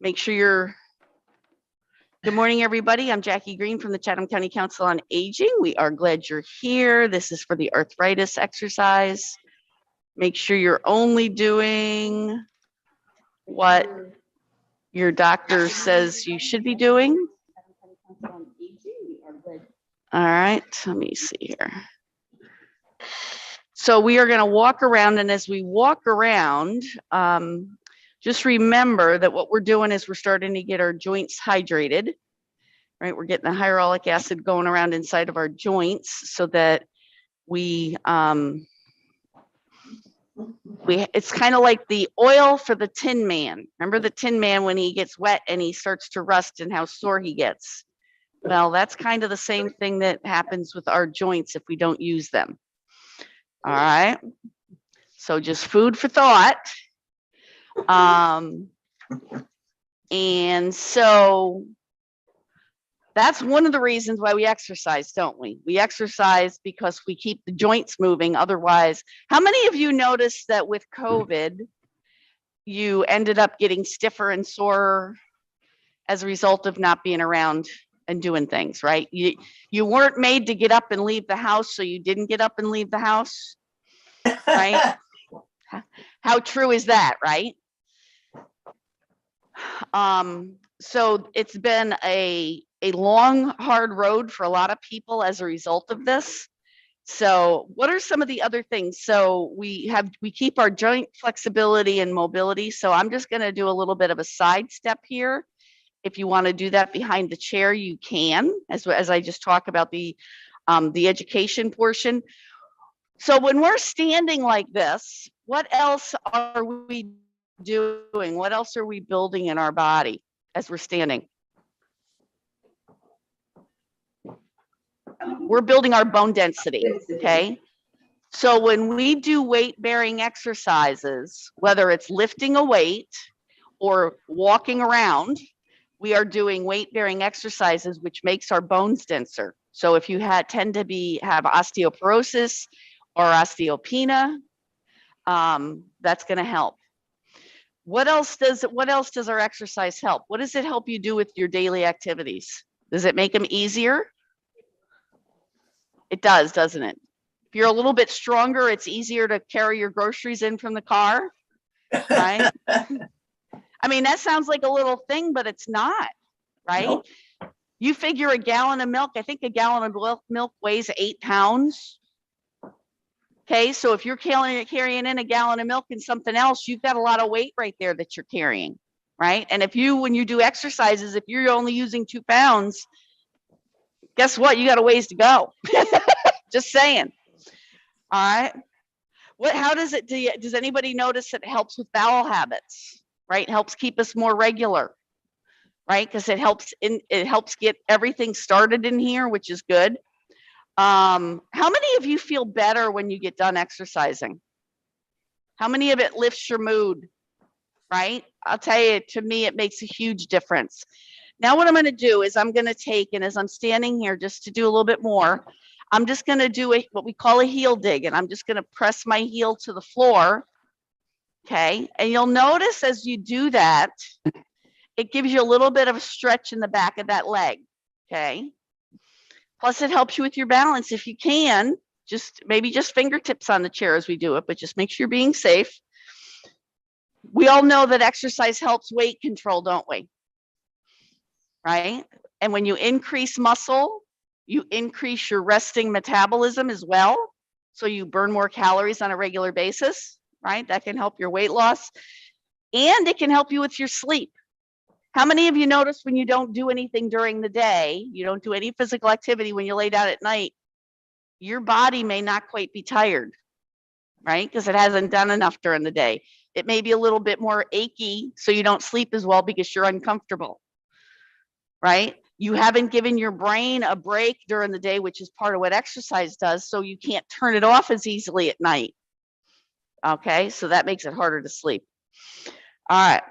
Make sure you're, good morning, everybody. I'm Jackie Green from the Chatham County Council on Aging. We are glad you're here. This is for the arthritis exercise. Make sure you're only doing what your doctor says you should be doing. All right, let me see here. So we are going to walk around, and as we walk around, just remember that what we're doing is we're starting to get our joints hydrated, right? We're getting the hyaluronic acid going around inside of our joints so that it's kind of like the oil for the Tin Man. Remember the Tin Man when he gets wet and he starts to rust and how sore he gets? Well, that's kind of the same thing that happens with our joints if we don't use them. All right. So just food for thought. And so that's one of the reasons why we exercise, don't we? We exercise because we keep the joints moving. Otherwise, how many of you noticed that with COVID, you ended up getting stiffer and sore as a result of not being around and doing things, right? You weren't made to get up and leave the house, so you didn't get up and leave the house, right? How true is that, right? So it's been a long, hard road for a lot of people as a result of this. So what are some of the other things? So we keep our joint flexibility and mobility. So I'm just going to do a little bit of a side step here. If you want to do that behind the chair, you can, as I just talk about the education portion. So when we're standing like this, what else are we doing? What else are we building in our body as we're standing? We're building our bone density, okay? So when we do weight-bearing exercises, whether it's lifting a weight or walking around, we are doing weight-bearing exercises, which makes our bones denser. So if you tend to have osteoporosis or osteopenia, that's going to help. What else does our exercise help? What does it help you do with your daily activities? Does it make them easier? It does, doesn't it? If you're a little bit stronger, it's easier to carry your groceries in from the car, right? I mean, that sounds like a little thing, but it's not, right? Nope. You figure a gallon of milk, I think a gallon of milk weighs 8 pounds. Okay, so if you're carrying in a gallon of milk and something else, you've got a lot of weight right there that you're carrying, right? And when you do exercises, if you're only using 2 pounds, guess what? You got a ways to go. Just saying. All right. How does it do? Does anybody notice it helps with bowel habits, right? It helps keep us more regular, right? Because it helps get everything started in here, which is good. How many of you feel better when you get done exercising? How many of it lifts your mood, right? I'll tell you, to me, it makes a huge difference. Now what I'm going to do is I'm going to take, and as I'm standing here, just to do a little bit more, I'm just going to do what we call a heel dig, and I'm just going to press my heel to the floor, okay? And you'll notice as you do that, it gives you a little bit of a stretch in the back of that leg, okay? Plus it helps you with your balance if you can, maybe just fingertips on the chair as we do it, but just make sure you're being safe. We all know that exercise helps weight control, don't we? Right? And when you increase muscle, you increase your resting metabolism as well. So you burn more calories on a regular basis, right? That can help your weight loss. And it can help you with your sleep. How many of you notice when you don't do anything during the day, you don't do any physical activity when you lay down at night, your body may not quite be tired, right? Because it hasn't done enough during the day. It may be a little bit more achy, so you don't sleep as well because you're uncomfortable, right? You haven't given your brain a break during the day, which is part of what exercise does, so you can't turn it off as easily at night. Okay, so that makes it harder to sleep. All right.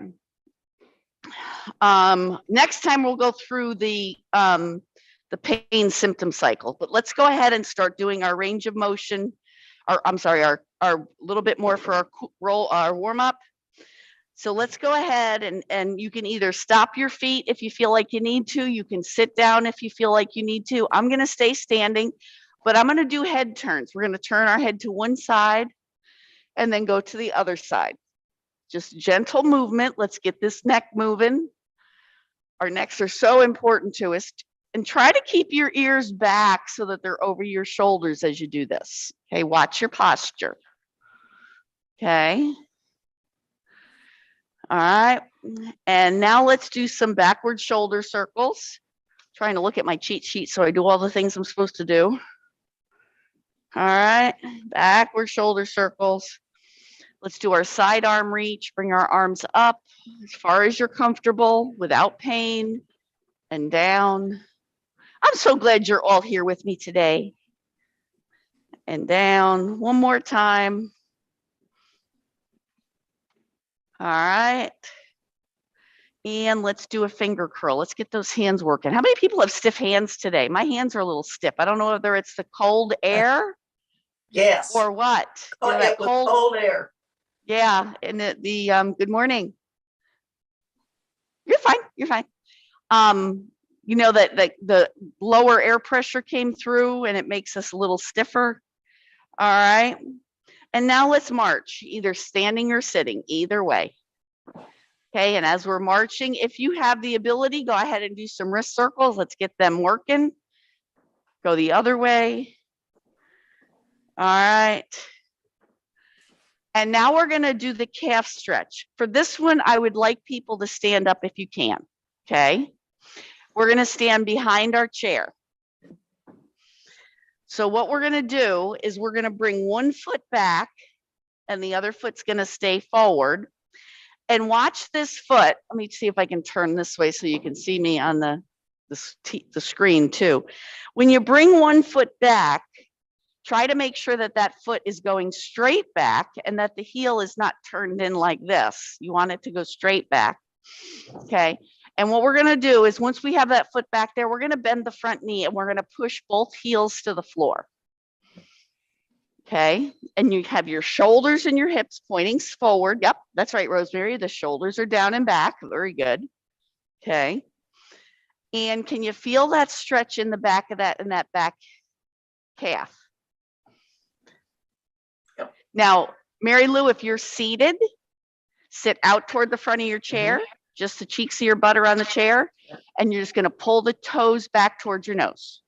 Next time we'll go through the pain symptom cycle, but let's go ahead and start doing our range of motion, our little bit more for our warm up. So let's go ahead and you can either stop your feet if you feel like you need to. You can sit down if you feel like you need to. I'm going to stay standing, but I'm going to do head turns. We're going to turn our head to one side and then go to the other side. Just gentle movement. Let's get this neck moving. Our necks are so important to us. And try to keep your ears back so that they're over your shoulders as you do this. Okay, watch your posture. Okay. All right, and now let's do some backward shoulder circles. Trying to look at my cheat sheet so I do all the things I'm supposed to do. All right, backward shoulder circles. Let's do our side arm reach. Bring our arms up as far as you're comfortable without pain and down. I'm so glad you're all here with me today. And down one more time. All right. And let's do a finger curl. Let's get those hands working. How many people have stiff hands today? My hands are a little stiff. I don't know whether it's the cold air. Yes. Or what? Oh, You know, it was cold air. Yeah, and the good morning. You're fine. You're fine. You know that the lower air pressure came through and it makes us a little stiffer. All right. And now let's march, either standing or sitting, either way. Okay, and as we're marching, if you have the ability, go ahead and do some wrist circles. Let's get them working. Go the other way. All right. And now we're going to do the calf stretch. For this one, I would like people to stand up if you can. Okay. We're going to stand behind our chair. So what we're going to do is we're going to bring one foot back and the other foot's going to stay forward. And watch this foot. Let me see if I can turn this way so you can see me on the screen too. When you bring one foot back, try to make sure that that foot is going straight back and that the heel is not turned in like this. You want it to go straight back. Okay. And what we're going to do is once we have that foot back there, we're going to bend the front knee and we're going to push both heels to the floor. Okay, and you have your shoulders and your hips pointing forward. Yep, that's right, Rosemary. The shoulders are down and back. Very good. Okay. And can you feel that stretch in the back of that, in that back calf? Yep. Now, Mary Lou, if you're seated, sit out toward the front of your chair, just the cheeks of your butt around the chair, and you're just going to pull the toes back towards your nose.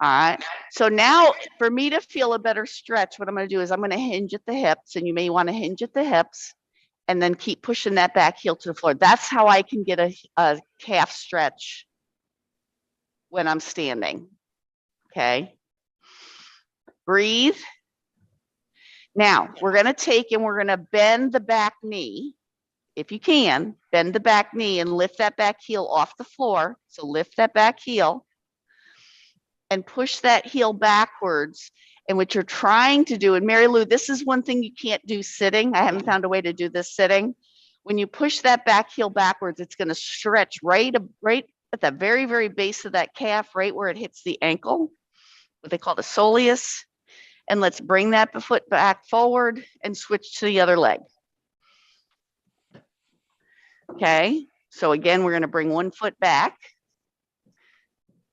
All right. So now for me to feel a better stretch, what I'm going to do is I'm going to hinge at the hips, and you may want to hinge at the hips and then keep pushing that back heel to the floor. That's how I can get a calf stretch when I'm standing. Okay. Breathe. Now we're going to take and we're going to bend the back knee. If you can, bend the back knee and lift that back heel off the floor. So lift that back heel and push that heel backwards. And what you're trying to do, and Mary Lou, this is one thing you can't do sitting. I haven't found a way to do this sitting. When you push that back heel backwards, it's going to stretch right at the very, very base of that calf, right where it hits the ankle, what they call the soleus. And let's bring that foot back forward and switch to the other leg. Okay, so again, we're going to bring one foot back.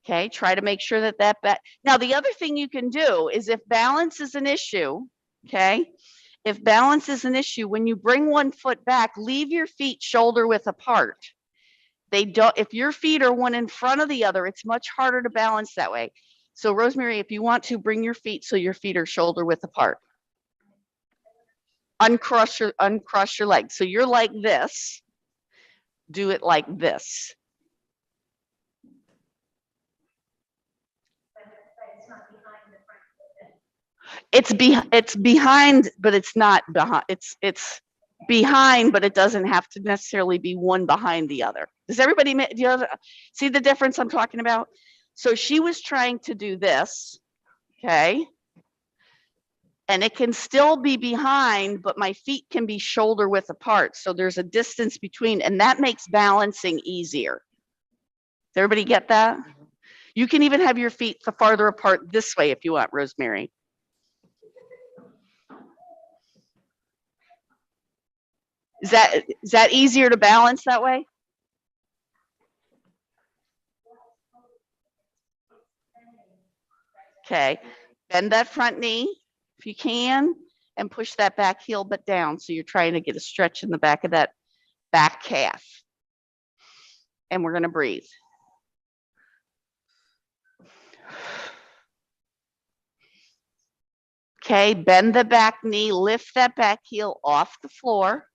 Okay, try to make sure that back. Now, the other thing you can do is if balance is an issue, okay, if balance is an issue, when you bring one foot back, leave your feet shoulder width apart. They don't, if your feet are one in front of the other, it's much harder to balance that way. So Rosemary, if you want to, bring your feet so your feet are shoulder width apart. Uncross your legs. So you're like this. Do it like this. It's behind, but it's not behind. It's behind, but it doesn't have to necessarily be one behind the other. Does everybody see the difference I'm talking about? So she was trying to do this, okay? And it can still be behind, but my feet can be shoulder width apart. So there's a distance between, and that makes balancing easier. Does everybody get that? You can even have your feet farther apart this way if you want, Rosemary. Is that easier to balance that way? Okay, bend that front knee if you can and push that back heel but down. So you're trying to get a stretch in the back of that back calf. And we're going to breathe. Okay, bend the back knee, lift that back heel off the floor.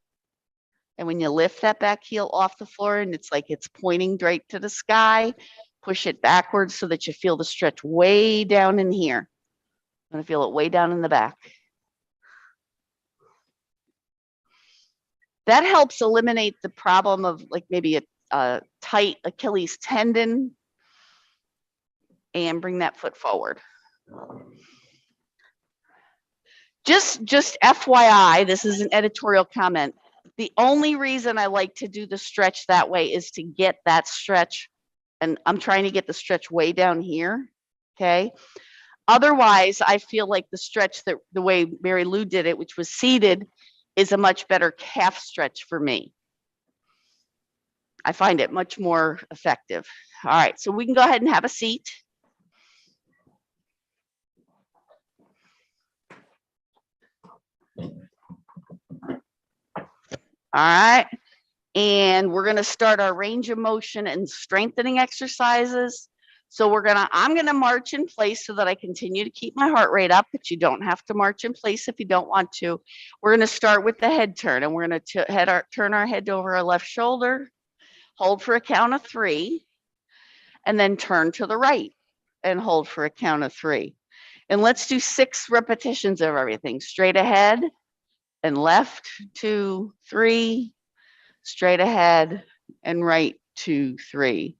And when you lift that back heel off the floor and it's like it's pointing straight to the sky, push it backwards so that you feel the stretch way down in here. I'm going to feel it way down in the back. That helps eliminate the problem of like maybe a tight Achilles tendon and bring that foot forward. Just FYI, this is an editorial comment. The only reason I like to do the stretch that way is to get that stretch, and I'm trying to get the stretch way down here, okay? Otherwise, I feel like the stretch that the way Mary Lou did it, which was seated, is a much better calf stretch for me. I find it much more effective. All right, so we can go ahead and have a seat. All right, and we're gonna start our range of motion and strengthening exercises. So I'm gonna march in place so that I continue to keep my heart rate up, but you don't have to march in place if you don't want to. We're gonna start with the head turn, and we're gonna turn our head over our left shoulder, hold for a count of 3, and then turn to the right and hold for a count of 3. And let's do 6 repetitions of everything. Straight ahead and left, 2, 3, straight ahead and right, 2, 3,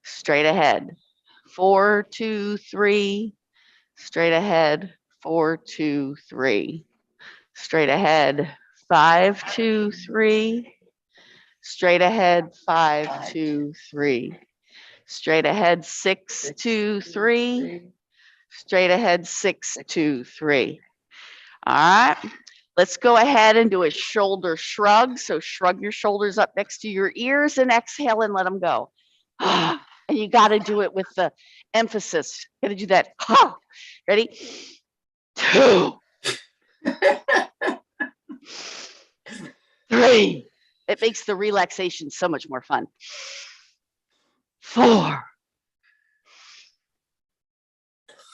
straight ahead, 4, 2, 3, straight ahead, 4, 2, 3, straight ahead, 5, 2, 3, straight ahead, 5, 2, 3, straight ahead, 6, 2, 3, straight ahead, 6, 2, 3. All right, let's go ahead and do a shoulder shrug. So shrug your shoulders up next to your ears and exhale and let them go. And you got to do it with the emphasis. Got to do that. Ready? 2, 3. It makes the relaxation so much more fun. 4,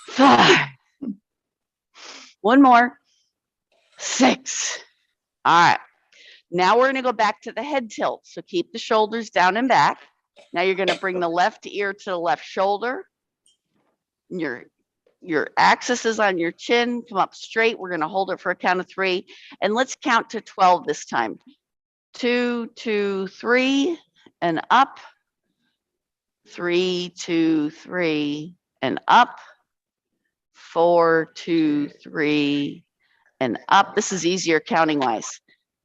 5. One more. 6. All right. Now we're going to go back to the head tilt. So keep the shoulders down and back. Now you're going to bring the left ear to the left shoulder. Your axis is on your chin. Come up straight. We're going to hold it for a count of 3. And let's count to 12 this time. 2, 2, 3, and up. 3, 2, 3, and up. 4, 2, 3, and up. This is easier counting wise.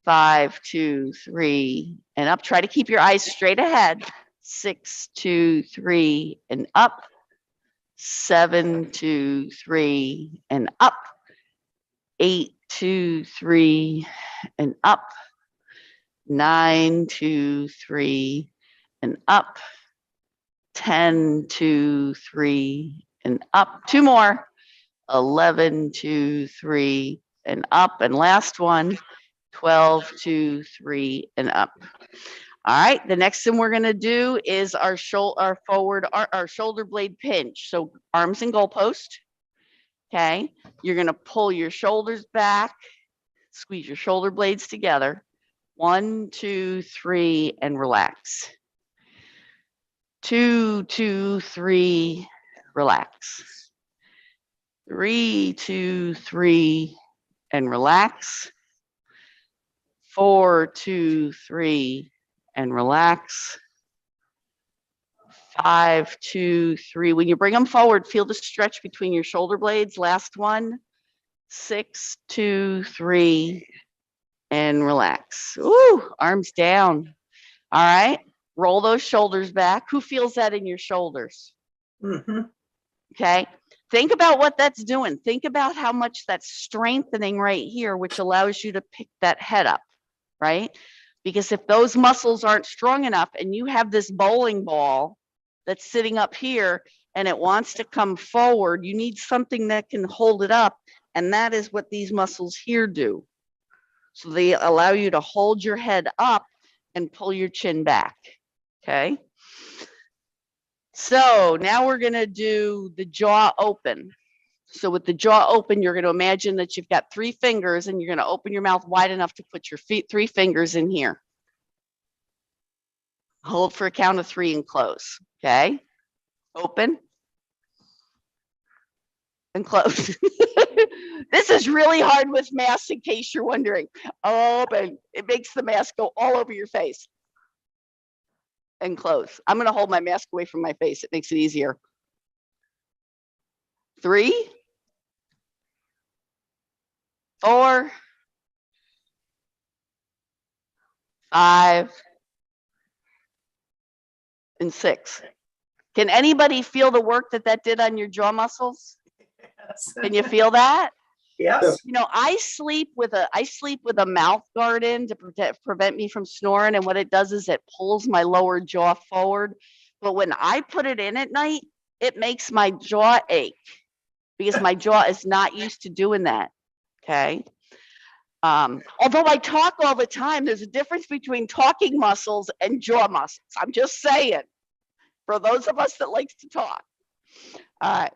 5, 2, 3, and up. Try to keep your eyes straight ahead. 6, 2, 3, and up. 7, 2, 3, and up. 8, 2, 3, and up. 9, 2, 3, and up. 10, 2, 3, and up. 2 more. 11, 2, 3, and up. And last one, 12, 2, 3, and up. All right, the next thing we're gonna do is our shoulder blade pinch. So arms and goalpost, okay? You're gonna pull your shoulders back, squeeze your shoulder blades together. 1, 2, 3, and relax. 2, 2, 3, relax. 3, 2, 3, and relax. 4, 2, 3, and relax. 5, 2, 3. When you bring them forward, feel the stretch between your shoulder blades. Last one. 6, 2, 3, and relax. Ooh, arms down. All right, roll those shoulders back. Who feels that in your shoulders? Mm-hmm. Okay, think about what that's doing. Think about how much that's strengthening right here, which allows you to pick that head up. right? Because if those muscles aren't strong enough and you have this bowling ball that's sitting up here and it wants to come forward, you need something that can hold it up. And that is what these muscles here do. So they allow you to hold your head up and pull your chin back, okay? So now we're gonna do the jaw open. So with the jaw open, you're gonna imagine that you've got 3 fingers and you're gonna open your mouth wide enough to put your 3 fingers in here. Hold for a count of 3 and close, okay? Open and close. This is really hard with masks, in case you're wondering. Open, it makes the mask go all over your face. And close. I'm gonna hold my mask away from my face. It makes it easier. 3, 4, 5, and 6. Can anybody feel the work that did on your jaw muscles? Yes. Can you feel that? Yes. You know, I sleep with a mouth guard in to prevent me from snoring, and what it does is it pulls my lower jaw forward. But when I put it in at night, it makes my jaw ache because my jaw is not used to doing that. Okay. Although I talk all the time, there's a difference between talking muscles and jaw muscles. I'm just saying, for those of us that likes to talk. All right.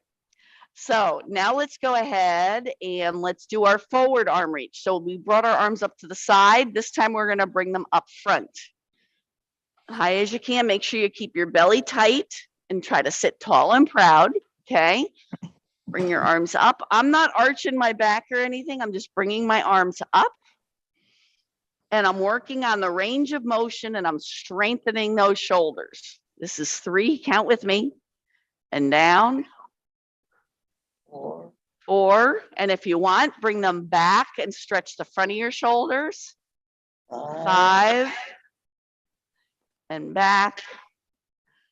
So now let's go ahead and let's do our forward arm reach. So we brought our arms up to the side. This time we're going to bring them up front. High as you can. Make sure you keep your belly tight and try to sit tall and proud. Okay. Bring your arms up. I'm not arching my back or anything. I'm just bringing my arms up. And I'm working on the range of motion and I'm strengthening those shoulders. This is 3. Count with me. And down. 4. And if you want, bring them back and stretch the front of your shoulders. 5. And back.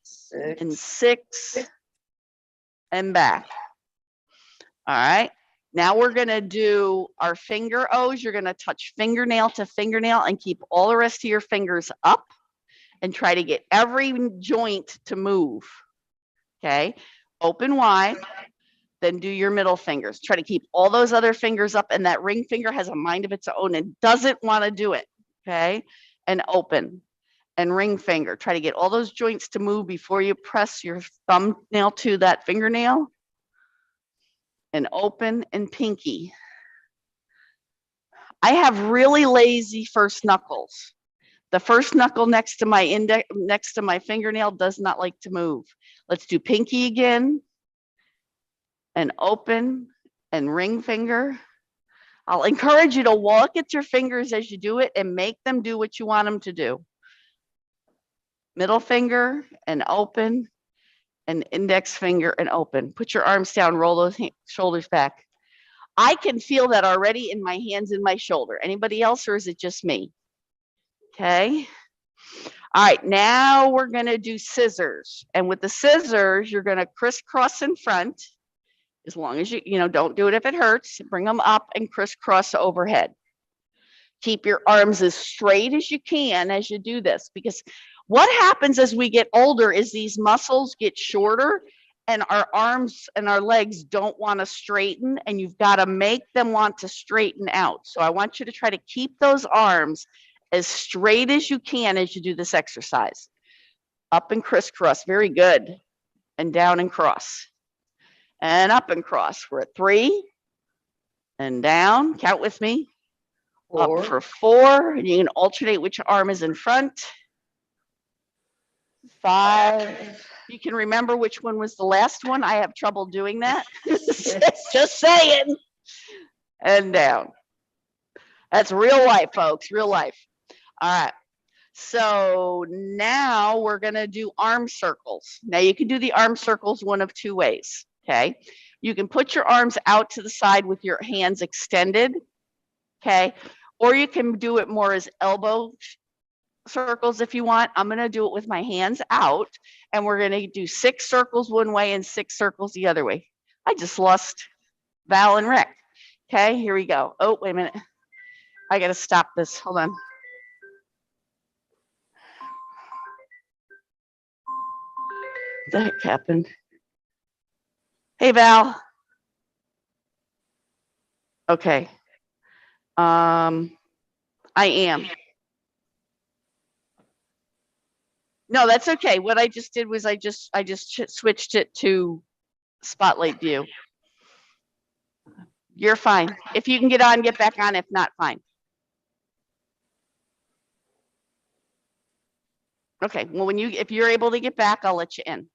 6. And 6. And back. All right. Now we're going to do our finger O's. You're going to touch fingernail to fingernail and keep all the rest of your fingers up and try to get every joint to move. Okay. Open wide. Then do your middle fingers. Try to keep all those other fingers up, and that ring finger has a mind of its own and doesn't want to do it. Okay. And open and ring finger. Try to get all those joints to move before you press your thumbnail to that fingernail. And open and pinky. I have really lazy first knuckles. The first knuckle next to my index, next to my fingernail does not like to move. Let's do pinky again. And open and ring finger. I'll encourage you to look at your fingers as you do it and make them do what you want them to do. Middle finger and open. And index finger and open. Put your arms down, roll those shoulders back. I can feel that already in my hands and my shoulder. Anybody else, or is it just me? Okay. All right, now we're gonna do scissors. And with the scissors, you're gonna crisscross in front. As long as you don't do it if it hurts. Bring them up and crisscross overhead. Keep your arms as straight as you can as you do this, because what happens as we get older is these muscles get shorter and our arms and our legs don't want to straighten, and you've got to make them want to straighten out. So I want you to try to keep those arms as straight as you can as you do this exercise. Up and crisscross, very good. And down and cross. And up and cross. We're at 3. And down, count with me. 4. Up for 4, and you can alternate which arm is in front. 5. You can remember which one was the last one. I have trouble doing that. Just saying. And down. That's real life, folks, real life. All right. So now we're going to do arm circles. Now you can do the arm circles one of 2 ways, okay? You can put your arms out to the side with your hands extended, okay? Or you can do it more as elbow circles if you want. I'm going to do it with my hands out, and we're going to do 6 circles one way and 6 circles the other way. I just lost Val and Rick. Okay, here we go. Oh, wait a minute. I got to stop this. Hold on. the heck happened? Hey, Val. Okay. I am. No, that's okay. What I just did was I just switched it to spotlight view. You're fine. If you can get on, get back on. If not, fine. Okay. Well, if you're able to get back, I'll let you in.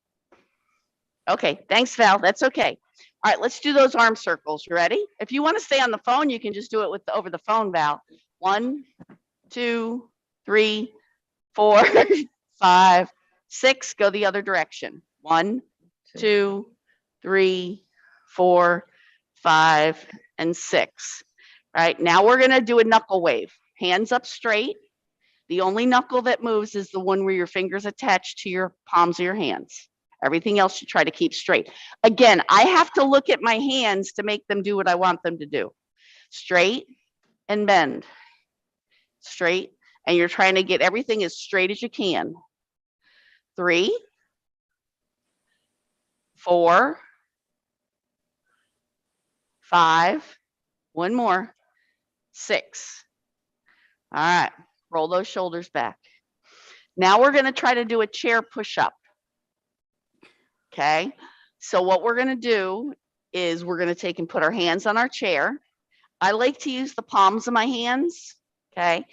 Okay. Thanks, Val. That's okay. All right. Let's do those arm circles. You ready? If you want to stay on the phone, you can just do it over the phone, Val. 1, 2, 3, 4, 5, 6. Go the other direction. 1, 2, 3, 4, 5, and 6. All right, now we're gonna do a knuckle wave. Hands up straight. The only knuckle that moves is the one where your fingers attached to your palms of your hands. Everything else you try to keep straight. Again, I have to look at my hands to make them do what I want them to do. Straight and bend. Straight, and you're trying to get everything as straight as you can. 3, 4, 5, one more, 6. All right, roll those shoulders back. Now we're going to try to do a chair push-up. Okay, so what we're going to do is we're going to take and put our hands on our chair. I like to use the palms of my hands, okay?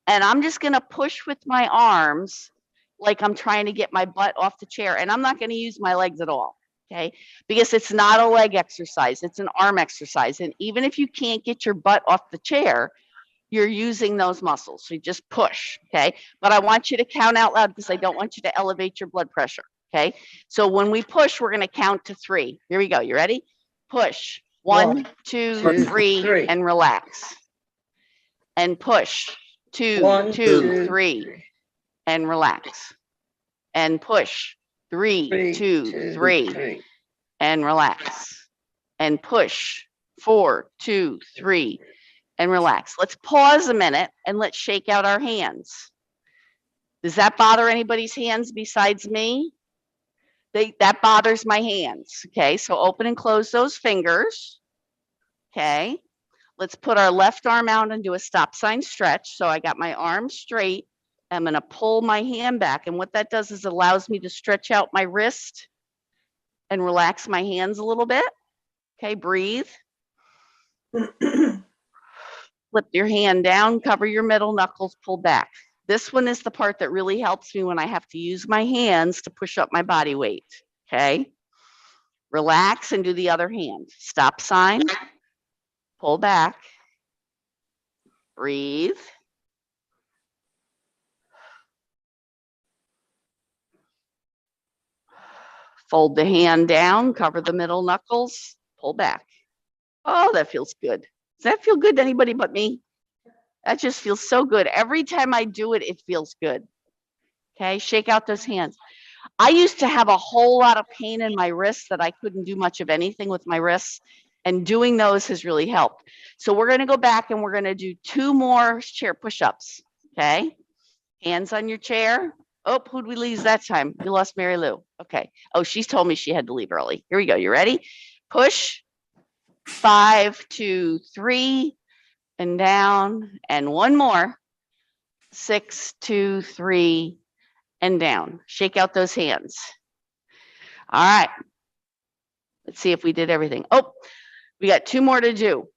And I'm just going to push with my arms like I'm trying to get my butt off the chair, and I'm not going to use my legs at all, okay? Because it's not a leg exercise, it's an arm exercise. And even if you can't get your butt off the chair, you're using those muscles. So you just push, okay? But I want you to count out loud because I don't want you to elevate your blood pressure, okay? So when we push, we're going to count to 3. Here we go. You ready? Push. 1, 2, 3, and relax. And push. 2, 2, 3, and relax. And push. 3, 2, 3, and relax. And push. 4, 2, 3, and relax. Let's pause a minute and let's shake out our hands. Does that bother anybody's hands besides me? That bothers my hands. Okay, so open and close those fingers. Okay, let's put our left arm out and do a stop sign stretch. So I got my arm straight. I'm going to pull my hand back. And what that does is allows me to stretch out my wrist and relax my hands a little bit. Okay, breathe. Flip your hand down, cover your middle knuckles, pull back. This one is the part that really helps me when I have to use my hands to push up my body weight, okay? Relax and do the other hand. Stop sign, pull back, breathe. Fold the hand down, cover the middle knuckles, pull back. Oh, that feels good. Does that feel good to anybody but me? That just feels so good. Every time I do it, it feels good. Okay, shake out those hands. I used to have a whole lot of pain in my wrists that I couldn't do much of anything with my wrists, and doing those has really helped. So we're going to go back and we're going to do 2 more chair push-ups. Okay, hands on your chair. Oh, who'd we lose that time? We lost Mary Lou. Okay. Oh, she's told me she had to leave early. Here we go. You ready? Push. 5, 2, 3. And down, and one more. 6, 2, 3, and down. Shake out those hands. All right. Let's see if we did everything. Oh, we got 2 more to do.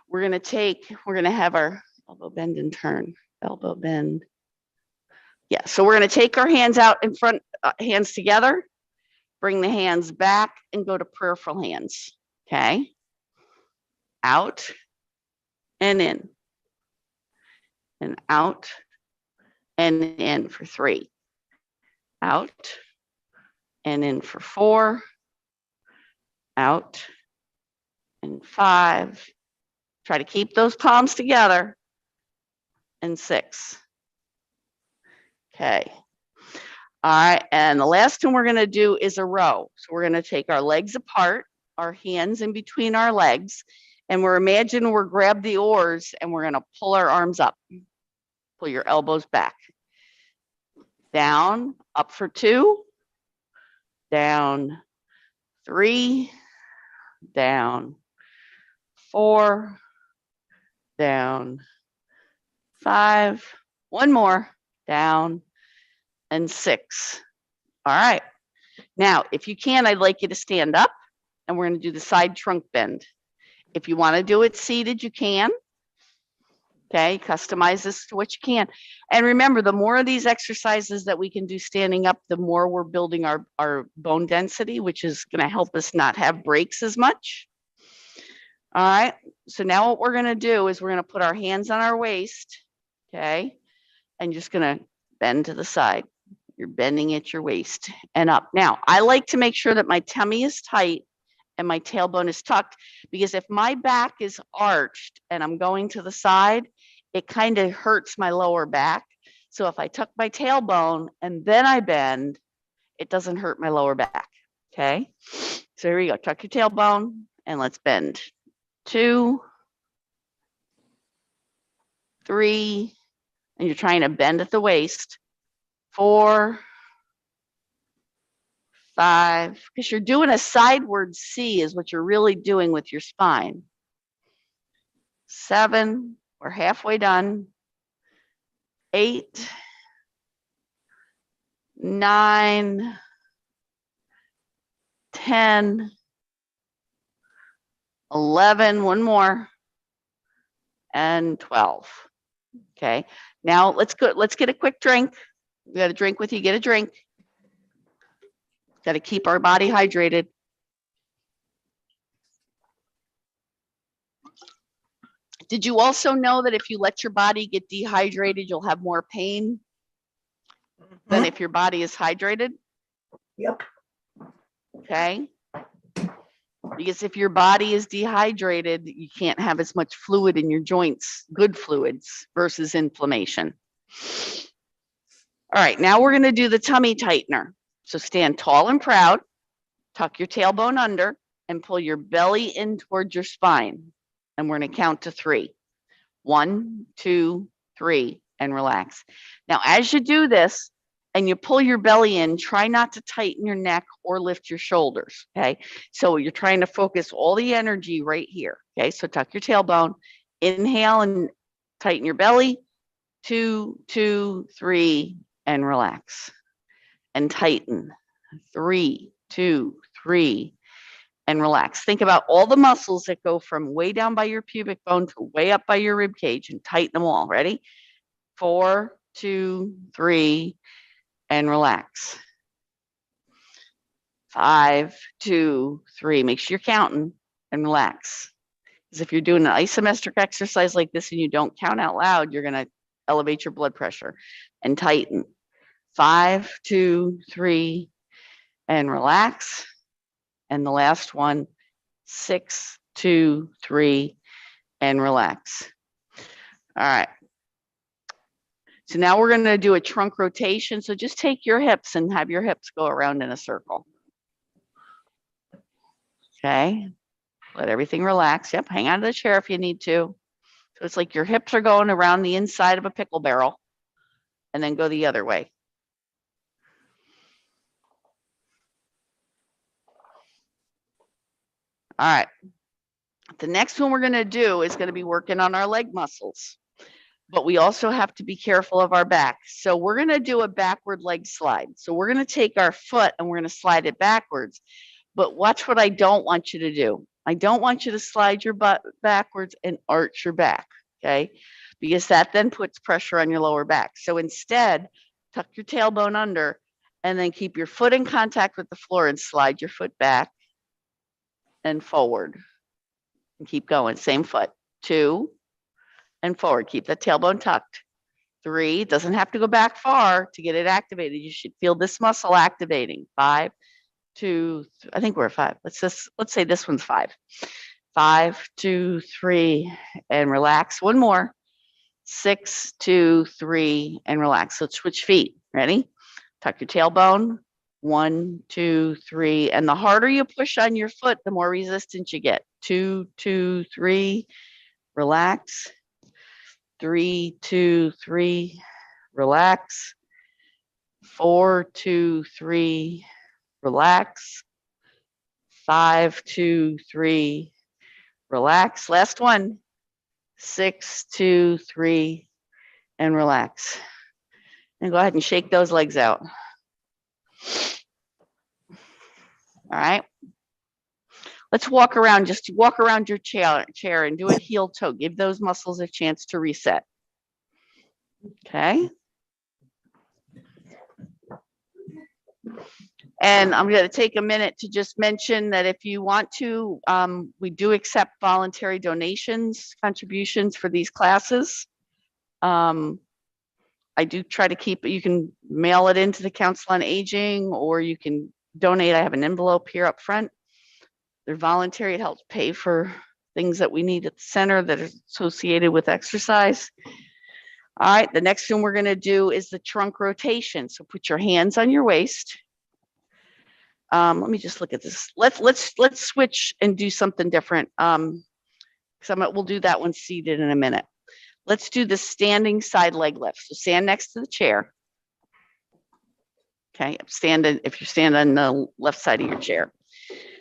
We're going to have our elbow bend and turn. Elbow bend. Yeah, so we're going to take our hands out in front, hands together, bring the hands back, and go to peripheral hands. Okay. Out and in. And out and in for 3. Out and in for 4. Out and 5. Try to keep those palms together. And 6. Okay. All right. And the last one we're going to do is a row. So we're going to take our legs apart, our hands in between our legs, and we're grab the oars and we're going to pull our arms up. Pull your elbows back. Down, up for 2, down, 3, down, 4, down, 5, one more, down, and 6. All right. Now, if you can, I'd like you to stand up, and we're going to do the side trunk bend. If you want to do it seated, you can. Okay, customize this to what you can. And remember, the more of these exercises that we can do standing up, the more we're building our bone density, which is going to help us not have breaks as much. All right, so now what we're going to do is we're going to put our hands on our waist, okay, and just going to bend to the side. You're bending at your waist and up. Now, I like to make sure that my tummy is tight and my tailbone is tucked, because if my back is arched and I'm going to the side, it kind of hurts my lower back. So if I tuck my tailbone and then I bend, it doesn't hurt my lower back. Okay, so here we go. Tuck your tailbone and let's bend. 2, 3, and you're trying to bend at the waist. 4, 5, because you're doing a sideward C is what you're really doing with your spine. 7, we're halfway done. 8, 9, 10, 11, one more, and 12. Okay, now let's get a quick drink. You got a drink with you, get a drink. Got to keep our body hydrated. Did you also know that if you let your body get dehydrated, you'll have more pain than if your body is hydrated? Yep. Okay. Because if your body is dehydrated, you can't have as much fluid in your joints, good fluids versus inflammation. All right, now we're going to do the tummy tightener. So stand tall and proud, tuck your tailbone under, and pull your belly in towards your spine. And we're going to count to 3. 1, 2, 3, and relax. Now, as you do this and you pull your belly in, try not to tighten your neck or lift your shoulders, okay? So you're trying to focus all the energy right here, okay? So tuck your tailbone, inhale and tighten your belly. 2, 2, 3, and relax. And tighten. 3, 2, 3, and relax. Think about all the muscles that go from way down by your pubic bone to way up by your rib cage and tighten them all. Ready? 4, 2, 3, and relax. 5, 2, 3. Make sure you're counting and relax. Because if you're doing an isometric exercise like this and you don't count out loud, you're going to elevate your blood pressure. And tighten. 5, 2, 3, and relax. And the last one, 6, 2, 3, and relax. All right. So now we're going to do a trunk rotation. So just take your hips and have your hips go around in a circle. Okay. Let everything relax. Yep. Hang on to the chair if you need to. So it's like your hips are going around the inside of a pickle barrel and then go the other way. All right. The next one we're going to do is going to be working on our leg muscles, but we also have to be careful of our back. So we're going to do a backward leg slide. So we're going to take our foot and we're going to slide it backwards, but watch what I don't want you to do. I don't want you to slide your butt backwards and arch your back, okay? Because that then puts pressure on your lower back. So instead, tuck your tailbone under and then keep your foot in contact with the floor and slide your foot back and forward. And keep going, same foot. 2, and forward. Keep the tailbone tucked. 3, doesn't have to go back far to get it activated. You should feel this muscle activating. 5, 2, I think we're at 5. Let's say this one's 5. 5, 2, 3, and relax. One more. 6, 2, 3, and relax. So switch feet. Ready? Tuck your tailbone. 1, 2, 3, and the harder you push on your foot, the more resistance you get. 2, 2, 3, relax. 3, 2, 3, relax. 4, 2, 3, relax. 5, 2, 3, relax. Last one. 6, 2, 3, and relax. And go ahead and shake those legs out. All right. Let's walk around, just walk around your chair and do a heel toe. Give those muscles a chance to reset. Okay. And I'm going to take a minute to just mention that if you want to, we do accept voluntary donations, contributions for these classes. I do try to keep, you can mail it into the Council on Aging, or you can donate. I have an envelope here up front. They're voluntary. It helps pay for things that we need at the center that are associated with exercise. All right, the next one we're going to do is the trunk rotation. So put your hands on your waist. Let me just look at this. Let's switch and do something different. We'll do that one seated in a minute. Let's do the standing side leg lift. So stand next to the chair. Okay, if you stand on the left side of your chair.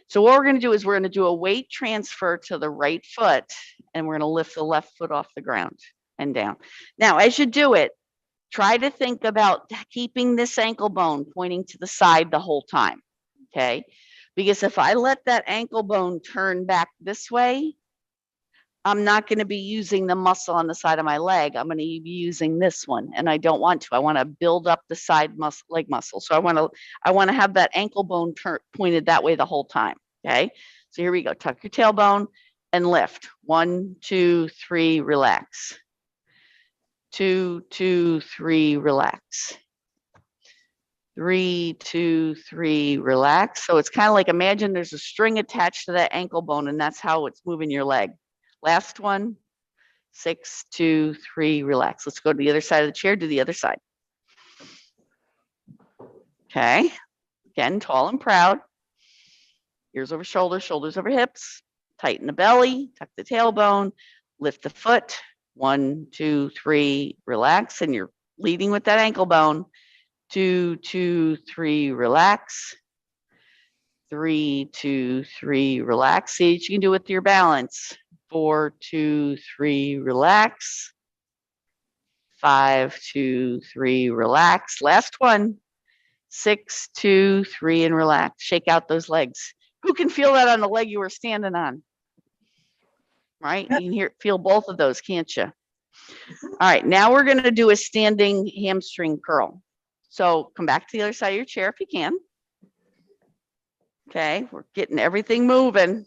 So what we're going to do is we're going to do a weight transfer to the right foot, and we're going to lift the left foot off the ground and down. Now, as you do it, try to think about keeping this ankle bone pointing to the side the whole time, okay? Because if I let that ankle bone turn back this way, I'm not going to be using the muscle on the side of my leg. I'm going to be using this one, and I don't want to. I want to build up the side muscle, leg muscle. So I want to have that ankle bone pointed that way the whole time. Okay. So here we go. Tuck your tailbone and lift. 1, 2, 3, relax. 2, 2, 3, relax. 3, 2, 3, relax. So it's kind of like, imagine there's a string attached to that ankle bone, and that's how it's moving your leg. Last one. 6, 2, 3, relax. Let's go to the other side of the chair. Do the other side. Okay. Again, tall and proud. Ears over shoulders, shoulders over hips. Tighten the belly, tuck the tailbone, lift the foot. 1, 2, 3, relax. And you're leading with that ankle bone. 2, 2, 3, relax. 3, 2, 3, relax. See what you can do with your balance. 4, 2, 3, relax. 5, 2, 3, relax. Last one. 6, 2, 3, and relax. Shake out those legs. Who can feel that on the leg you were standing on? Right? You can feel both of those, can't you? All right, now we're going to do a standing hamstring curl. So come back to the other side of your chair if you can. Okay, we're getting everything moving.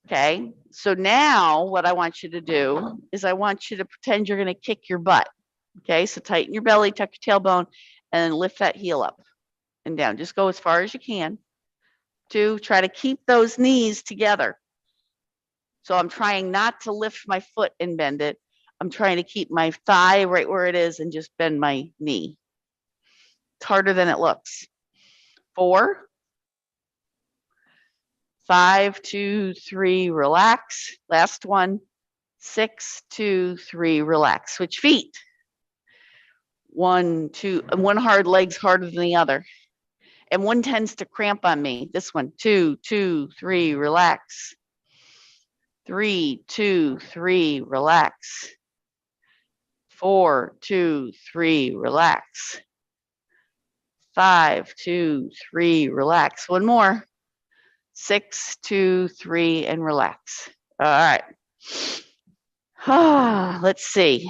Okay, so now what I want you to do is I want you to pretend you're going to kick your butt. Okay, so tighten your belly, tuck your tailbone, and then lift that heel up and down. Just go as far as you can. 2, try to keep those knees together. So I'm trying not to lift my foot and bend it. I'm trying to keep my thigh right where it is and just bend my knee. It's harder than it looks. 4, 5, 2, 3, relax. Last one. 6, 2, 3, relax. Switch feet. 1, 2, and one hard leg's harder than the other. And one tends to cramp on me. This one. 2, 2, 3, relax. 3, 2, 3, relax. 4, 2, 3, relax. 5, 2, 3, relax. One more. 6, 2, 3, and relax. All right. Let's see.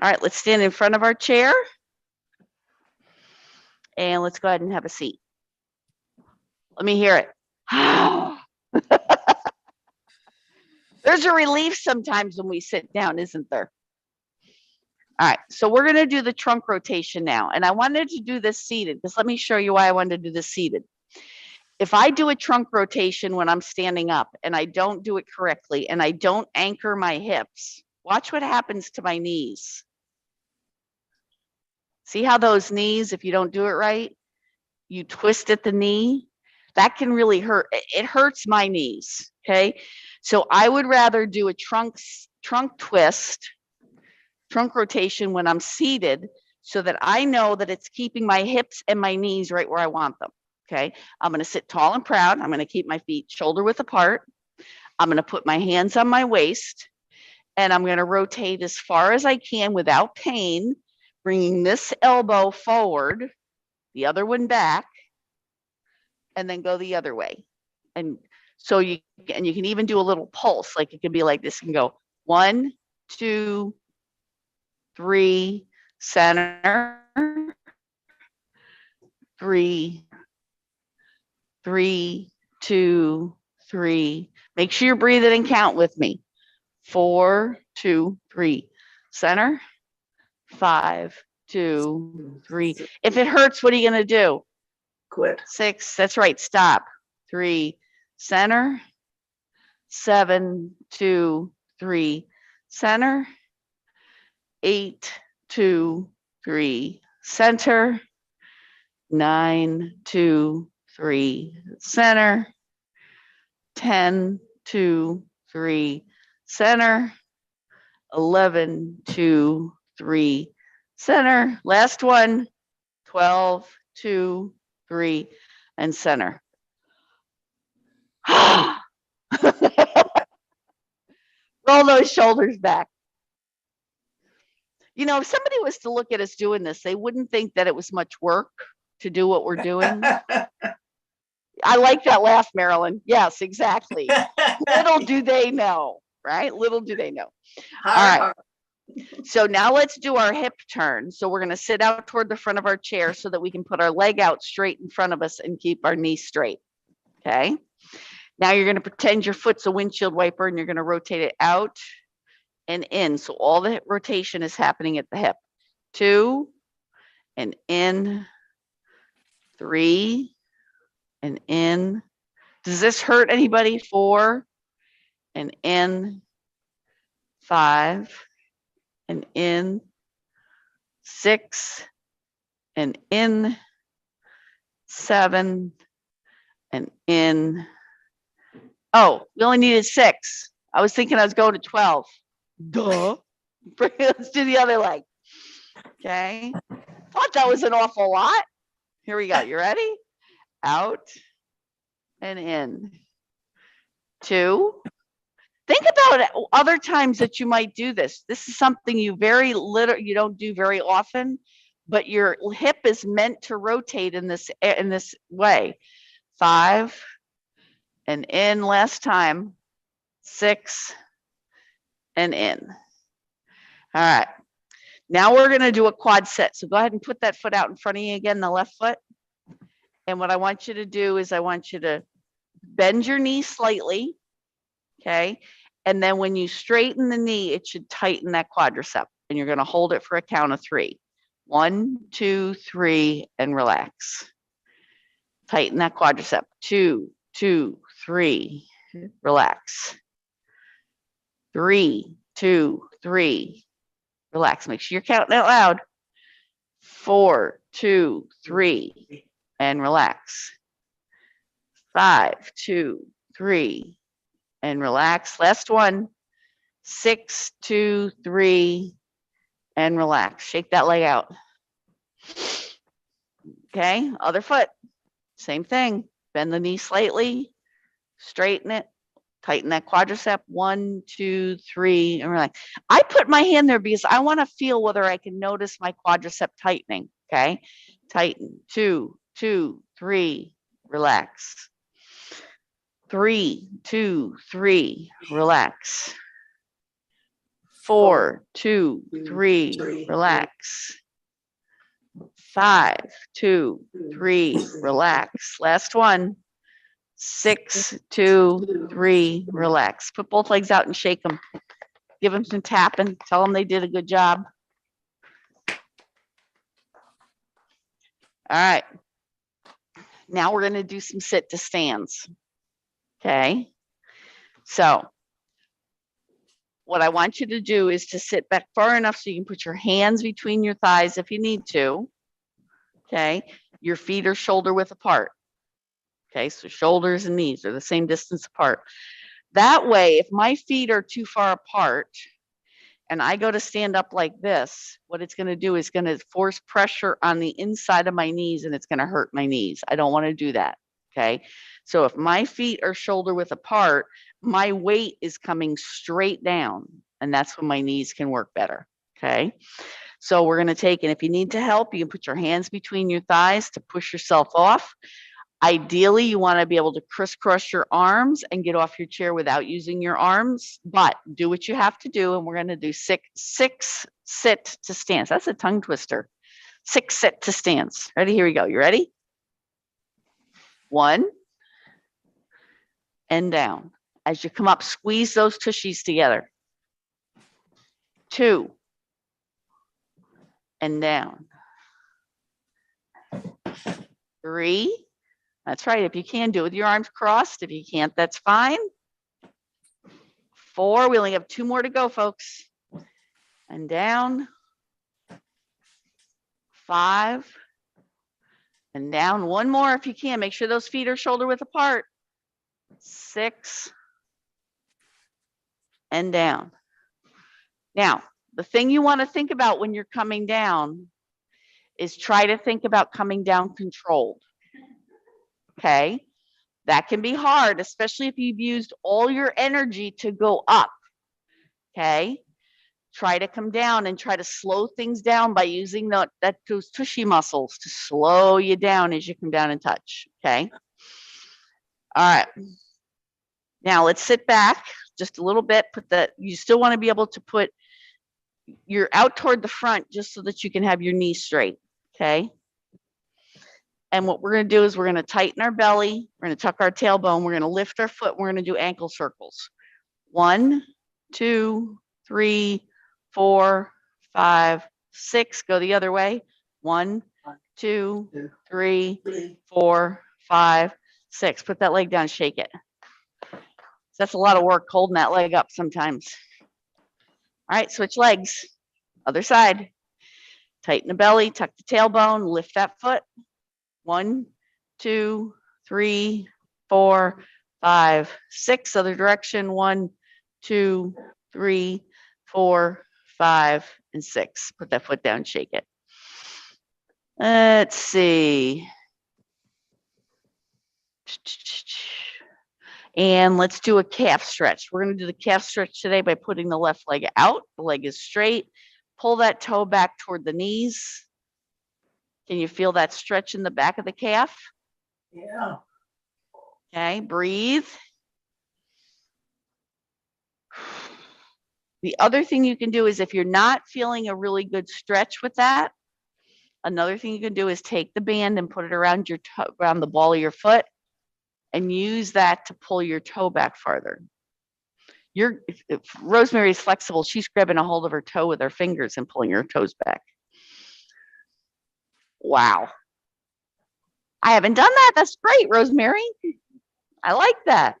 All right, let's stand in front of our chair. And let's go ahead and have a seat. Let me hear it. There's a relief sometimes when we sit down, isn't there? All right, so we're going to do the trunk rotation now. And I wanted to do this seated, because let me show you why I wanted to do this seated. If I do a trunk rotation when I'm standing up and I don't do it correctly and I don't anchor my hips, watch what happens to my knees. See how those knees, if you don't do it right, you twist at the knee, that can really hurt. It hurts my knees, okay? So I would rather do a trunk twist trunk rotation when I'm seated so that I know that it's keeping my hips and my knees right where I want them. Okay. I'm going to sit tall and proud. I'm going to keep my feet shoulder width apart. I'm going to put my hands on my waist and I'm going to rotate as far as I can without pain, bringing this elbow forward, the other one back, and then go the other way. And so you can even do a little pulse, like it can be like this and go 1, 2, 3, center, 3, 3, 2, 3. Make sure you're breathing and count with me. 4, 2, 3, center, 5, 2, 3. If it hurts, what are you going to do? Quit. 6. That's right. Stop. 3, center, 7, 2, 3, center, 8, 2, 3, center, 9, 2, 3, center, 10, 2, 3, center, 11, 2, 3, center. Last one, 12, 2, 3, and center. Roll those shoulders back. You know, if somebody was to look at us doing this, they wouldn't think that it was much work to do what we're doing. I like that laugh, Marilyn. Yes, exactly. Little do they know, right? Little do they know. All right. So now let's do our hip turn. So we're going to sit out toward the front of our chair so that we can put our leg out straight in front of us and keep our knee straight. Okay. Now you're going to pretend your foot's a windshield wiper and you're going to rotate it out and in. So all the rotation is happening at the hip. 2 and in, 3 and in. Does this hurt anybody? 4 and in, 5 and in, 6 and in, 7 and in. Oh, we only needed 6. I was thinking I was going to 12. Duh. Let's do the other leg. Okay. Thought that was an awful lot. Here we go. You ready? Out and in. 2. Think about other times that you might do this. This is something you don't do very often, but your hip is meant to rotate in this way. 5 and in. Last time. 6 and in. All right. Now we're going to do a quad set. So go ahead and put that foot out in front of you again, the left foot. And what I want you to do is I want you to bend your knee slightly. Okay. And then when you straighten the knee, it should tighten that quadricep. And you're going to hold it for a count of 3. 1, 2, 3, and relax. Tighten that quadricep. 2, 2, 3, relax. 3, 2, 3, relax. Make sure you're counting out loud. 4, 2, 3, and relax. 5, 2, 3, and relax. Last one. 6, 2, 3, and relax. Shake that leg out. Okay, other foot. Same thing. Bend the knee slightly. Straighten it. Tighten that quadricep. 1, 2, 3, and relax. I put my hand there because I want to feel whether I can notice my quadricep tightening. Okay, tighten. 2, 2, 3, relax. 3, 2, 3, relax. 4, 2, 3, relax. 5, 2, 3, relax. Last one. 6, 2, 3, relax. Put both legs out and shake them. Give them some tapping. Tell them they did a good job. All right. Now we're going to do some sit to stands. Okay. So what I want you to do is to sit back far enough so you can put your hands between your thighs if you need to. Okay. Your feet are shoulder width apart. Okay. So shoulders and knees are the same distance apart. That way, if my feet are too far apart and I go to stand up like this, what it's going to do is going to force pressure on the inside of my knees, and it's going to hurt my knees. I don't want to do that. Okay. So if my feet are shoulder width apart, my weight is coming straight down, and that's when my knees can work better. Okay. So we're going to take, and if you need to help, you can put your hands between your thighs to push yourself off. Ideally, you want to be able to crisscross your arms and get off your chair without using your arms, but do what you have to do. And we're going to do six sit to stance. That's a tongue twister. 6 sit to stance. Ready? Here we go. You ready? 1 and down. As you come up, squeeze those tushies together. 2 and down. 3. That's right. If you can, do it with your arms crossed. If you can't, that's fine. 4. We only have 2 more to go, folks. And down. 5. And down. 1 more if you can. Make sure those feet are shoulder width apart. 6. And down. Now, the thing you want to think about when you're coming down is try to think about coming down controlled. Okay, that can be hard, especially if you've used all your energy to go up. Okay, try to come down and try to slow things down by using those tushy muscles to slow you down as you come down and touch. Okay, all right. Now let's sit back just a little bit. You still want to be able to put your out toward the front just so that you can have your knees straight. Okay. And what we're going to do is we're going to tighten our belly. We're going to tuck our tailbone. We're going to lift our foot. We're going to do ankle circles. 1, 2, 3, 4, 5, 6. Go the other way. 1, 2, 3, 4, 5, 6. Put that leg down. Shake it. That's a lot of work holding that leg up sometimes. All right, switch legs. Other side. Tighten the belly. Tuck the tailbone. Lift that foot. 1, 2, 3, 4, 5, 6. Other direction. 1, 2, 3, 4, 5, and 6. Put that foot down, shake it. Let's see. And let's do a calf stretch. We're going to do the calf stretch today by putting the left leg out. The leg is straight. Pull that toe back toward the knees. Can you feel that stretch in the back of the calf? Yeah. Okay, breathe. The other thing you can do is if you're not feeling a really good stretch with that, another thing you can do is take the band and put it around your toe, around the ball of your foot, and use that to pull your toe back farther. If Rosemary's flexible, she's grabbing a hold of her toe with her fingers and pulling her toes back. Wow. I haven't done that. That's great, Rosemary. I like that.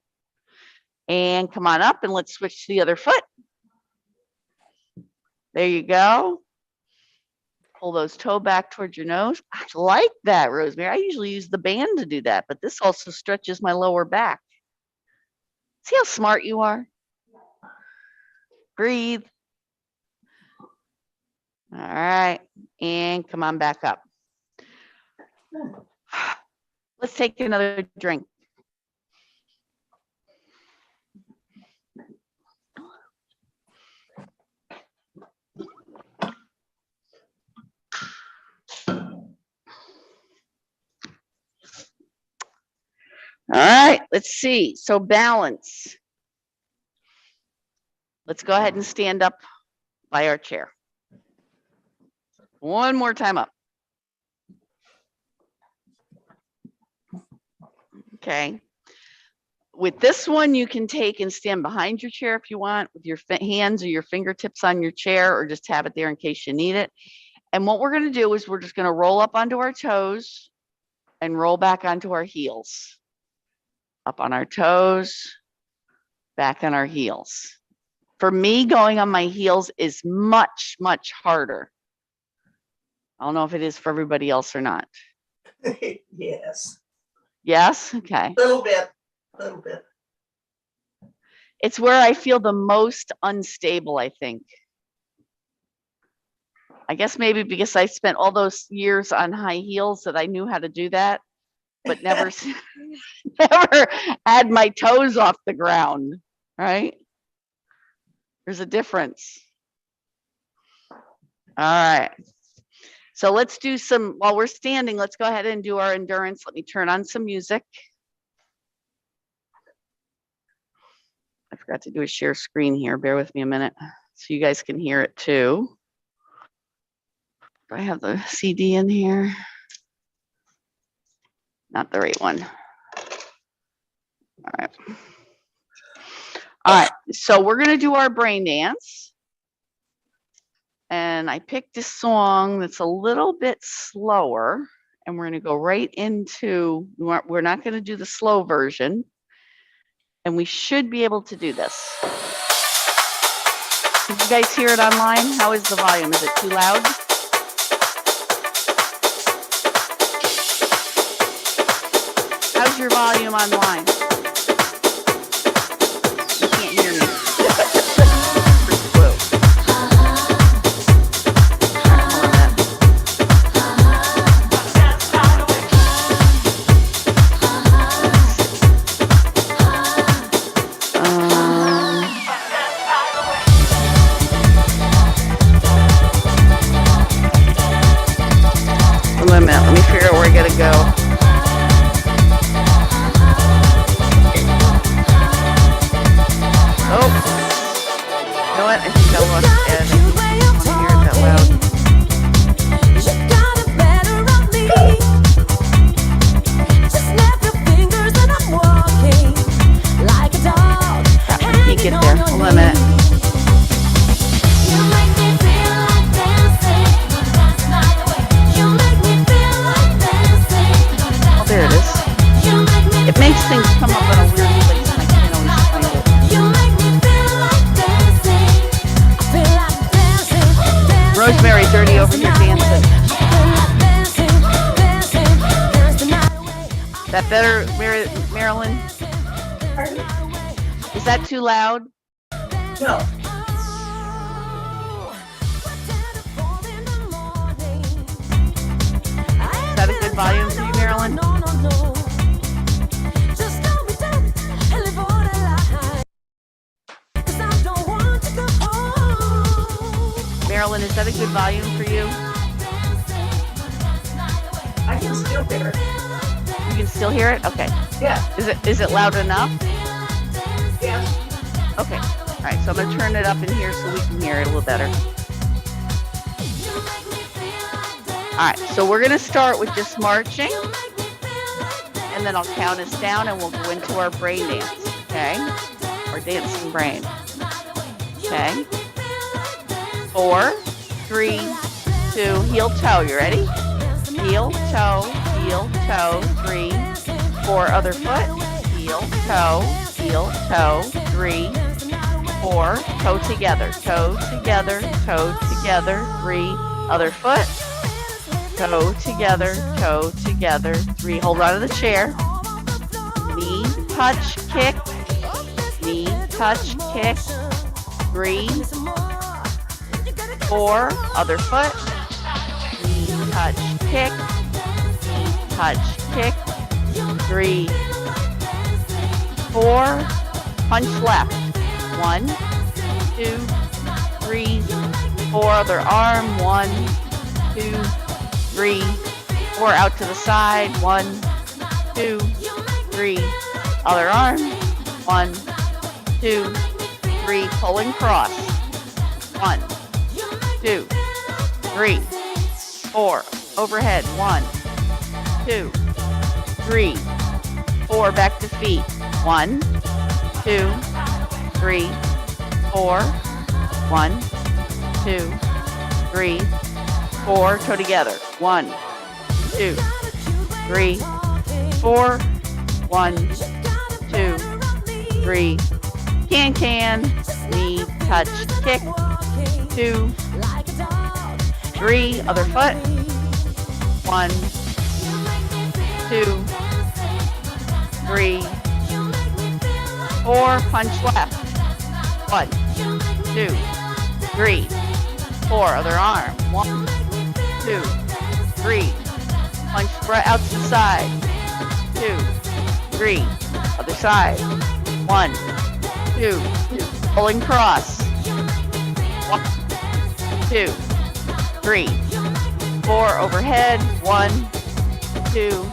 And come on up and let's switch to the other foot. There you go. Pull those toe back towards your nose. I like that, Rosemary. I usually use the band to do that, but this also stretches my lower back. See how smart you are? Breathe. All right. And come on back up. Let's take another drink. All right, let's see. So balance. Let's go ahead and stand up by our chair. One more time up. Okay. With this one, you can take and stand behind your chair if you want, with your hands or your fingertips on your chair, or just have it there in case you need it. And what we're going to do is we're just going to roll up onto our toes and roll back onto our heels. Up on our toes, back on our heels. For me, going on my heels is much, much harder. I don't know if it is for everybody else or not. Yes. Yes? Okay. A little bit. It's where I feel the most unstable, I think. I guess maybe because I spent all those years on high heels that I knew how to do that, but never, never had my toes off the ground, right? There's a difference. All right. So let's do some, while we're standing, let's go ahead and do our endurance. Let me turn on some music. I forgot to do a share screen here. Bear with me a minute so you guys can hear it too. Do I have the CD in here? Not the right one. All right. All right. So we're going to do our brain dance. And I picked a song that's a little bit slower. And we're going to go right into, we're not going to do the slow version. And we should be able to do this. Did you guys hear it online? How is the volume? Is it too loud? How's your volume online? You can't hear me. Wait a minute, let me figure out where I gotta go. Oh, you know what? I think I lost Ed. I think I want to hear it that loud. I can't get there. Hold on a minute. Oh, there it is. It makes things come up in a weird place and I can't always find it. Rosemary's already over here dancing. Is that better, Marilyn? Pardon? Is that too loud? No. Is that a good volume for you, Marilyn? Marilyn, is that a good volume for you? I can still hear it. You can still hear it? Okay. Yeah. Is it loud enough? Yeah. Okay. All right. So I'm going to turn it up in here so we can hear it a little better. All right. So we're going to start with just marching. And then I'll count us down and we'll go into our brain dance. Okay? Our dancing brain. Okay? 4, 3, 2, heel toe. You ready? Heel, toe, 3, 4, other foot, heel, toe, 3, 4, toe together, 3, other foot, toe together, 3, hold on to the chair, knee, touch, kick, 3, 4, other foot, knee, touch, kick, 3, 4, punch left, 1, 2, 3, 4, other arm, 1, 2, 3, 4, out to the side, 1, 2, 3, other arm, 1, 2, 3, pulling cross, 1, 2, 3, 4, overhead, 1, 2, 3, 4, back to feet, 1, 2, 3, 4, 1, 2, 3, 4, toe together, 1, 2, 3, 4, 1, 2, 3, can, knee, touch, kick, 2, 3, other foot, 1, 2, 3, 4, punch left, 1, 2, 3, 4, other arm. 1, 2, 3. Punch right out to the side. 2, 3. Other side. 1, 2. Pulling cross. 1, 2, 3, 4. Overhead. 1, 2,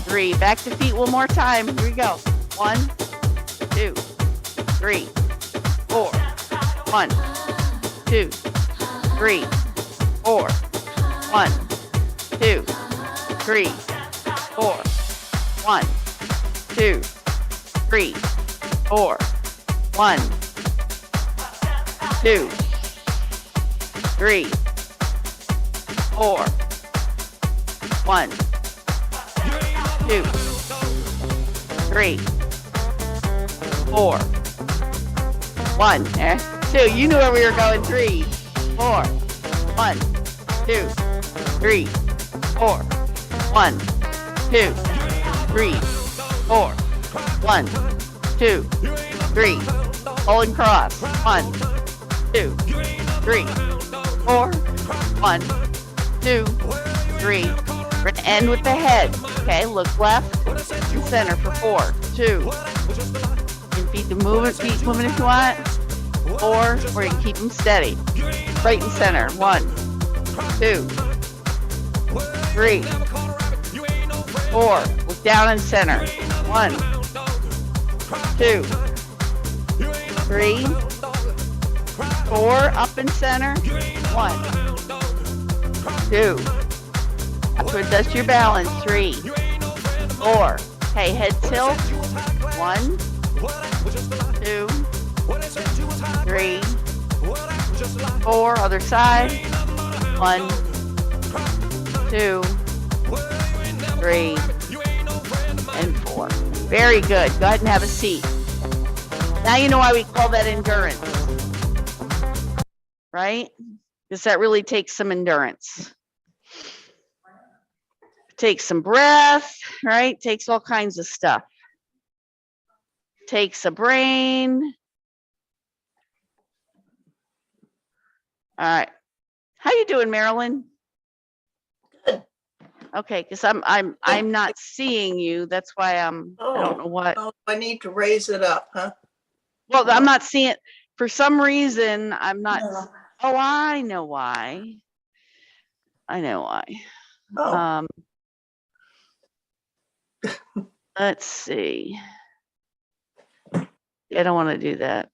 3. Back to feet one more time. Here we go. 1, 2, 3, 4. 1, 2, 3, 4. 1, 2, 3, 4. 1, 2, 3, 4. 1, 2, 3, 4. 1, 2, 3, 4. 1, there. 2, you knew where we were going. 3, 4. 1, 2, 3, 4. 1, 2, 3, 4. 1, 2, 3. Pulling cross. 1, 2, 3, 4. 1, 2, 3. We're gonna end with the head. Okay, look left and center for 4, 2. You can feet moving if you want. 4, or you can keep them steady. Right and center. 1, 2, 3, 4. Look down and center. 1, 2, 3, 4. Up and center. 1, 2. To adjust your balance. 3, 4. Okay, head tilt. 1, 2, 3, 4. Other side. 1, 2, 3, and 4. Very good. Go ahead and have a seat. Now you know why we call that endurance, right? Because that really takes some endurance. Takes some breath, right? Takes all kinds of stuff. Takes a brain. All right. How you doing, Marilyn? Good. Okay, because I'm not seeing you. That's why I don't know what. Oh, I need to raise it up, huh? Well, I'm not seeing it. For some reason, I'm not. No. Oh, I know why. I know why. Oh, Let's see. I don't want to do that.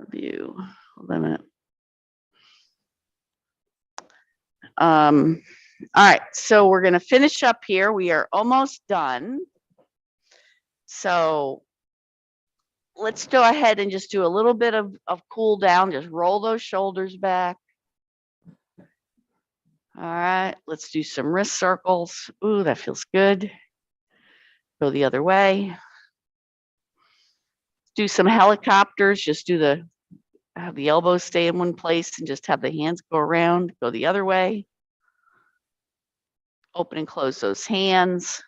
View. Hold on a minute. All right, so we're going to finish up here. We are almost done. So let's go ahead and just do a little bit of cool down. Just roll those shoulders back. All right, let's do some wrist circles. Ooh, that feels good. Go the other way. Do some helicopters. Just do have the elbows stay in one place and just have the hands go around. Go the other way. Open and close those hands.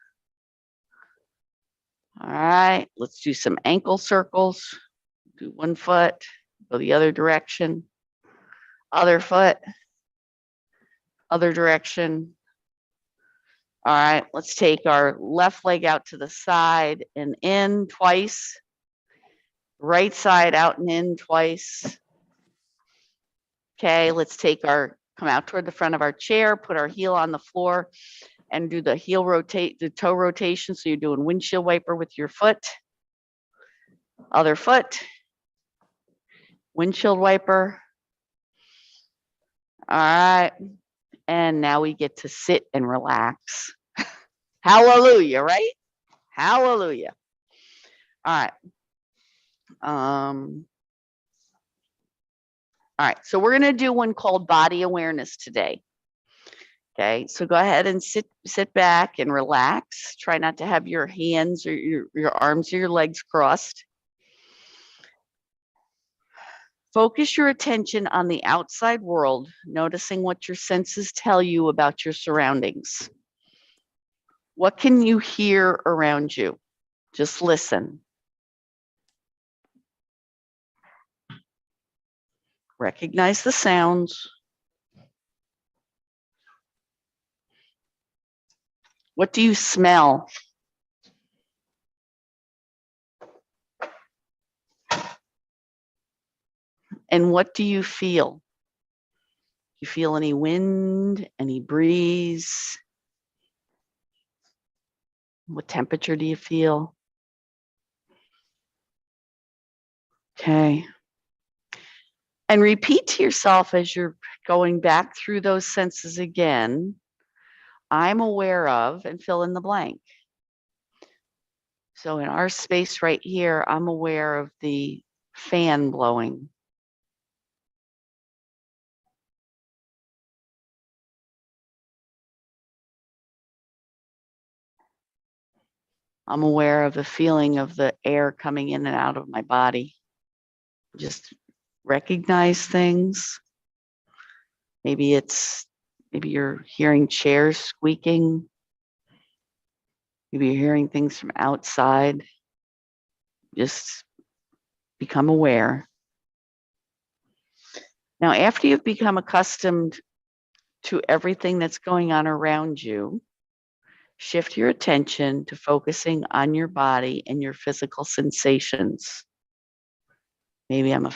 All right, let's do some ankle circles. Do one foot, go the other direction. Other foot, other direction. All right, let's take our left leg out to the side and in twice. Right side out and in twice. Okay, let's come out toward the front of our chair, put our heel on the floor and do the toe rotation. So you're doing windshield wiper with your foot. Other foot. Windshield wiper. All right. And now we get to sit and relax. Hallelujah, right? Hallelujah. All right. All right, so we're gonna do one called body awareness today. Okay, so go ahead and sit back and relax. Try not to have your hands or your arms or your legs crossed. Focus your attention on the outside world, noticing what your senses tell you about your surroundings. What can you hear around you? Just listen. Recognize the sounds. What do you smell? And what do you feel? Do you feel any wind, any breeze? What temperature do you feel? Okay. And repeat to yourself as you're going back through those senses again, I'm aware of, and fill in the blank. So in our space right here, I'm aware of the fan blowing. I'm aware of the feeling of the air coming in and out of my body. Just recognize things. Maybe you're hearing chairs squeaking. Maybe you're hearing things from outside. Just become aware. Now, after you've become accustomed to everything that's going on around you, shift your attention to focusing on your body and your physical sensations. Maybe I'm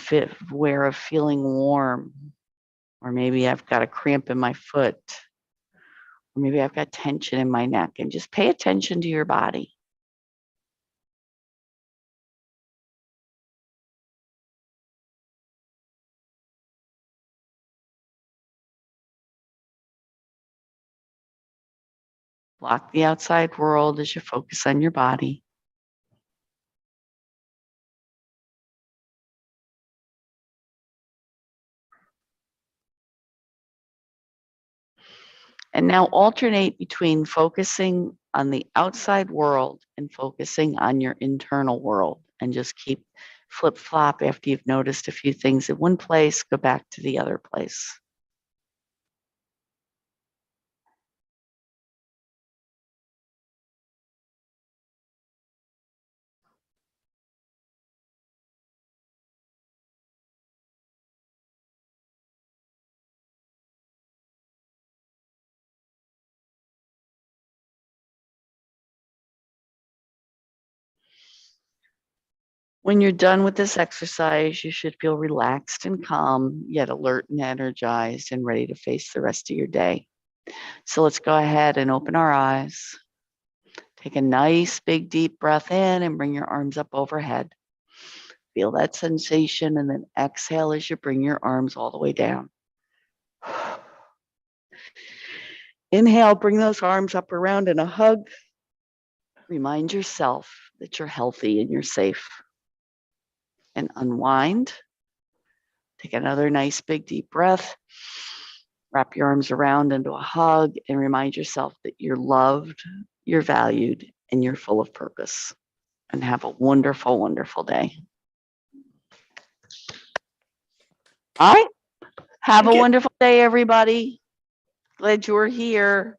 aware of feeling warm, or maybe I've got a cramp in my foot, or maybe I've got tension in my neck, and just pay attention to your body. Block the outside world as you focus on your body. And now alternate between focusing on the outside world and focusing on your internal world, and just keep flip-flop after you've noticed a few things in one place, go back to the other place. When you're done with this exercise, you should feel relaxed and calm, yet alert and energized and ready to face the rest of your day. So let's go ahead and open our eyes. Take a nice big deep breath in and bring your arms up overhead. Feel that sensation, and then exhale as you bring your arms all the way down. Inhale, bring those arms up around in a hug. Remind yourself that you're healthy and you're safe. And unwind. Take another nice big deep breath. Wrap your arms around into a hug and remind yourself that you're loved, you're valued, and you're full of purpose. And have a wonderful, wonderful day. All right. Have a wonderful day, everybody. Glad you're here.